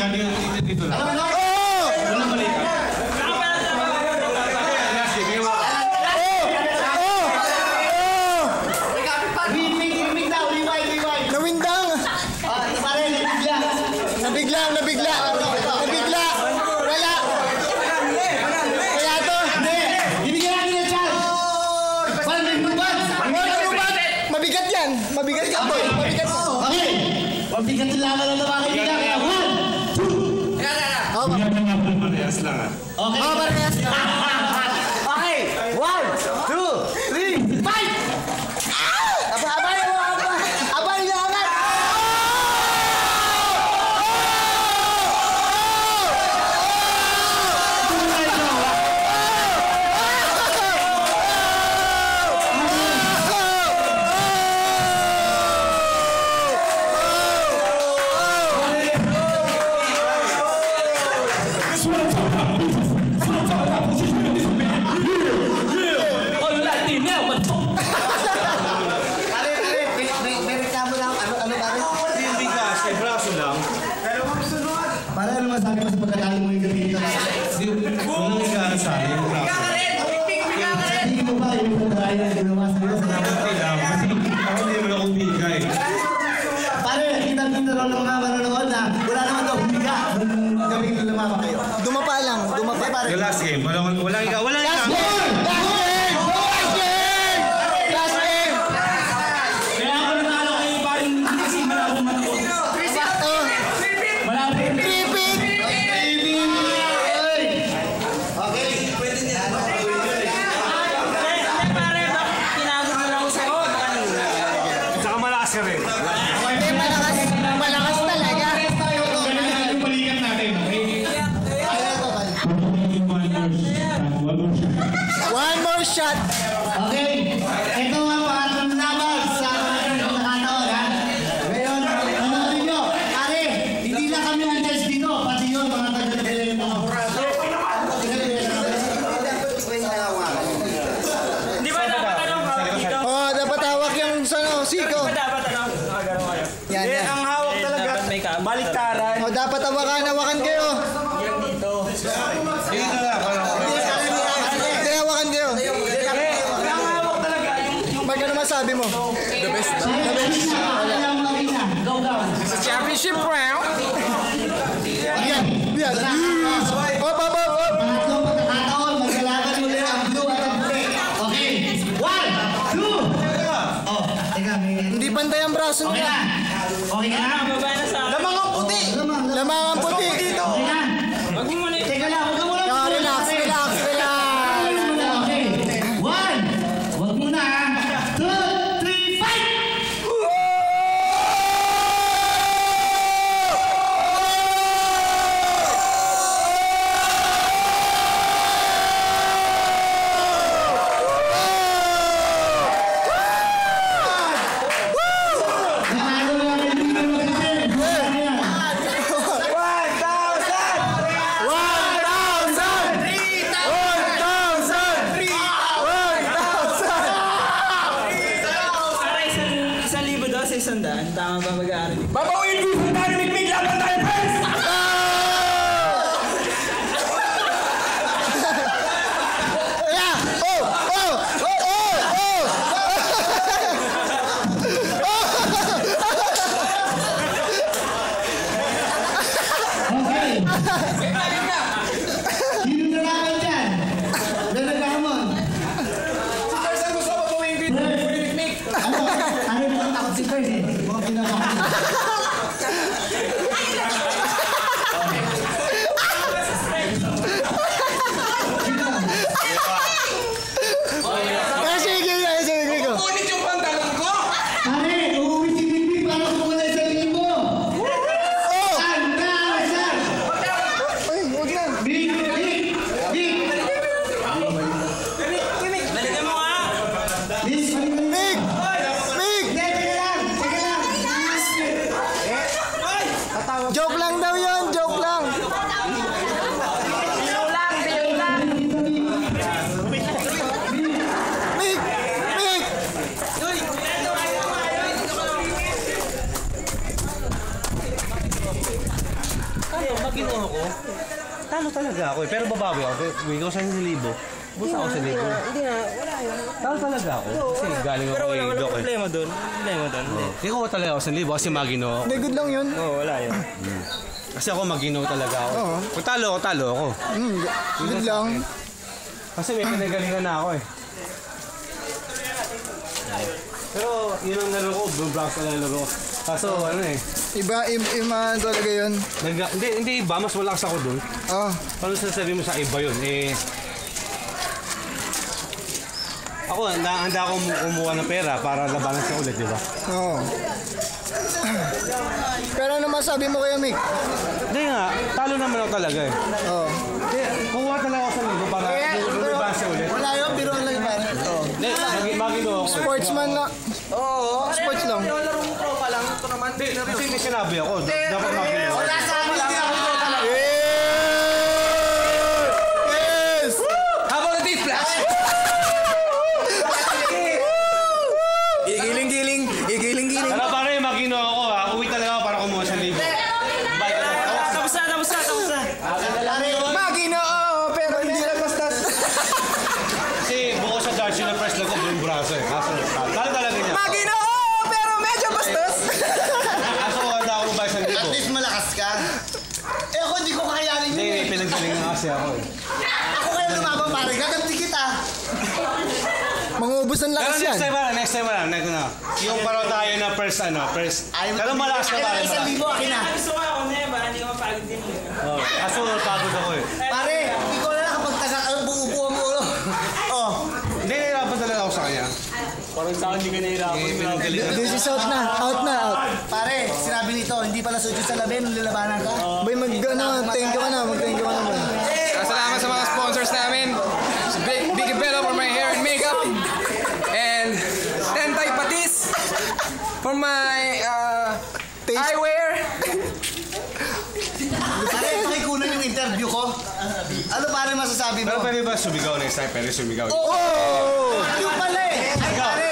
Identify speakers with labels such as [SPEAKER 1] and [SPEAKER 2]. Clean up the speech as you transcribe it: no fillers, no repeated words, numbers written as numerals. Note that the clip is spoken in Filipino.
[SPEAKER 1] balikan. Dito lang. Walang balikan.
[SPEAKER 2] Nabigla. Wala. Kaya to.
[SPEAKER 3] Ibigyan natin yung chance. Paano may nubat?
[SPEAKER 2] Mabigat yan. Mabigat ka, boy. Mabigat ka.
[SPEAKER 3] Okay. Mabigat yung laman ng mga kaibigan. Kaya 1, 2.
[SPEAKER 1] Parehas lang ah.
[SPEAKER 3] Okay.
[SPEAKER 2] Parehas.
[SPEAKER 3] Okay. 1, 2, 3, fight!
[SPEAKER 2] Abay na agad.
[SPEAKER 3] Para ano masabi mo sa pagkakali mo yung gabi nito?
[SPEAKER 1] Walang ikakasali.
[SPEAKER 3] Hindi mo ba yung pagkakali na ginawa sa'yo?
[SPEAKER 1] Kasi ako hindi naman ako bigay.
[SPEAKER 3] Pare, kita-kita rin ng mga manonood na wala naman daw biga nung gabing lumama kayo.
[SPEAKER 2] Dumapa lang.
[SPEAKER 1] Yung last game, walang ikaw.
[SPEAKER 2] Last game!
[SPEAKER 3] Kaya ako nanalo kayo parang hindi kasi malabong manood.
[SPEAKER 2] Malakas talaga. One more shot.
[SPEAKER 3] Okay, ito nga pangatang laban sa nakataon ha. Ngayon, ano nyo? Pare, hindi lang kami antes dito, pati yun mga taga-delay mo.
[SPEAKER 4] Di ba dapat hawak dito?
[SPEAKER 2] Oh, dapat hawak yung siko.
[SPEAKER 4] Dapat kayo.
[SPEAKER 2] Yan.
[SPEAKER 4] Ang hawak talaga, baliktaran.
[SPEAKER 2] Oh, dapat hawakan kayo.
[SPEAKER 1] Dito na.
[SPEAKER 2] Hindi, hawakan kayo.
[SPEAKER 4] Ang hawak talaga, yung
[SPEAKER 2] Ano masabi mo? The best. Championship round. Yan. Op.
[SPEAKER 3] Pangatlong pagkakataon, maglalaban muli ang blue at ang puti. Okay, 1, 2. Oh, teka, may...
[SPEAKER 2] Hindi pantay ang braso
[SPEAKER 3] Okay
[SPEAKER 2] nila.
[SPEAKER 3] na? Okay ka na?
[SPEAKER 4] baba na sa...
[SPEAKER 2] Lamang ang puti. Lamang ang puti.
[SPEAKER 3] Okay na?
[SPEAKER 4] Wag mo muna.
[SPEAKER 3] Teka lang, huwag ka muna.
[SPEAKER 2] Relax.
[SPEAKER 3] Okay. 1, huwag muna ha. 2, 3, fight!
[SPEAKER 4] Tama ba mag-aaral?
[SPEAKER 1] Babawin ko sa tayo ni laban tayo, friends!
[SPEAKER 3] Okay. Sino na naman dyan? Nagkakamon.
[SPEAKER 1] Si Tarzan gusto babawin ko yung picnic.
[SPEAKER 3] Ano yung takot si Chris eh? Mga pinapakot.
[SPEAKER 2] Sige ko.
[SPEAKER 1] Punit yung pantalon ko!
[SPEAKER 3] Pare, uuwi si Bibi para kumulay sa linggo. Saan? Saan?
[SPEAKER 5] Magino ako. Talo talaga ako eh. Pero babawi ako. Wait ko sa 1,000. Busa ako sa 1,000.
[SPEAKER 4] Hindi na, wala yun.
[SPEAKER 5] Talo talaga ako. Kasi galing ako
[SPEAKER 4] Pero
[SPEAKER 5] kay
[SPEAKER 4] wala
[SPEAKER 5] Doc eh.
[SPEAKER 4] problema doon. Problema doon.
[SPEAKER 5] Hindi ko talaga ako sa 1,000 kasi magino ako.
[SPEAKER 2] Hindi, good lang yun.
[SPEAKER 4] Oo, wala yun.
[SPEAKER 5] Kasi ako magino talaga ako.
[SPEAKER 2] Oo.
[SPEAKER 5] Kung talo ako.
[SPEAKER 2] Good lang.
[SPEAKER 5] Kasi may pinagalingan na ako eh. Pero yun ang laro ko, Blue Bronx na laro ko. Kaso ano eh,
[SPEAKER 2] Iba talaga yun.
[SPEAKER 5] hindi iba, mas malakas ako dun.
[SPEAKER 2] Oh.
[SPEAKER 5] Paano sasabihin mo sa iba yun? Eh, ako, handa akong kumuha ng pera para labanan siya ulit, di ba?
[SPEAKER 2] Oo. Pero ano masabi mo kaya, Mick?
[SPEAKER 5] Hindi nga, talo naman ako talaga eh.
[SPEAKER 2] Oo.
[SPEAKER 5] Hindi, kukuha talaga ako sa laro para lumaban siya ulit.
[SPEAKER 2] Wala yun, biro lang yun.
[SPEAKER 5] Hindi, magino ako.
[SPEAKER 2] Sportsman lang. Oo, sports lang.
[SPEAKER 4] Laro mo tropa lang. Ito naman.
[SPEAKER 5] Hindi, kasi may sinabi ako. Dapat magino.
[SPEAKER 3] Wala sa amin lang.
[SPEAKER 2] Yes!
[SPEAKER 1] Habang na flash! Igiling-giling. Igiling-giling.
[SPEAKER 5] Pero pare, magino ako ha. Uwi talaga ako para kumuha sa 1,000. Bye ka na.
[SPEAKER 4] Tapos na.
[SPEAKER 2] Magino, pero hindi lang bastas.
[SPEAKER 5] Kasi buko sa Darcy na press lang ko buong braso eh. Kaso, talo talaga niya.
[SPEAKER 2] Magino, pero medyo bastas.
[SPEAKER 5] Kaso handa ako ba sa
[SPEAKER 3] At
[SPEAKER 5] 1,000?
[SPEAKER 3] least malakas ka. Eh ako hindi ko kakayanin
[SPEAKER 5] Hindi,
[SPEAKER 3] yun eh.
[SPEAKER 5] pinagsaling nga kasi ako eh.
[SPEAKER 3] Ako kaya lumabang pare, gaganti kita.
[SPEAKER 2] Mangubos ng
[SPEAKER 5] Pero
[SPEAKER 2] lakas yan.
[SPEAKER 5] next time wala. Yung parang tayo na first. Pero malakas ka pare.
[SPEAKER 3] Kailangan 1,000 akin na.
[SPEAKER 4] Gusto ko ako na yun, baka hindi ko mapagod din yun.
[SPEAKER 5] Kaso pagod ako eh.
[SPEAKER 3] Pare, hindi ko na kapag buo mo ulo. Oh,
[SPEAKER 5] Hindi, nahirapan talaga ako sa kanya.
[SPEAKER 4] Parang sa akin hindi ka nahirapan.
[SPEAKER 5] Pinagaling.
[SPEAKER 2] This is out na. Out.
[SPEAKER 3] pare, sinabi nito, hindi pala suit sa labi nung lalabanan ka.
[SPEAKER 2] Boy, thank you ka na. Mag-thank you ka na, boy.
[SPEAKER 1] Salamat sa mga sponsors namin. Big Bella for my hair and makeup. And Tentay Patis for my eyewear.
[SPEAKER 3] Pare, pakikunan yung interview ko. Ano pare masasabi mo?
[SPEAKER 5] Pero pwede ba sumigaw next time? Pwede sumigaw.
[SPEAKER 3] Oo! Yung pala eh! Ay pare,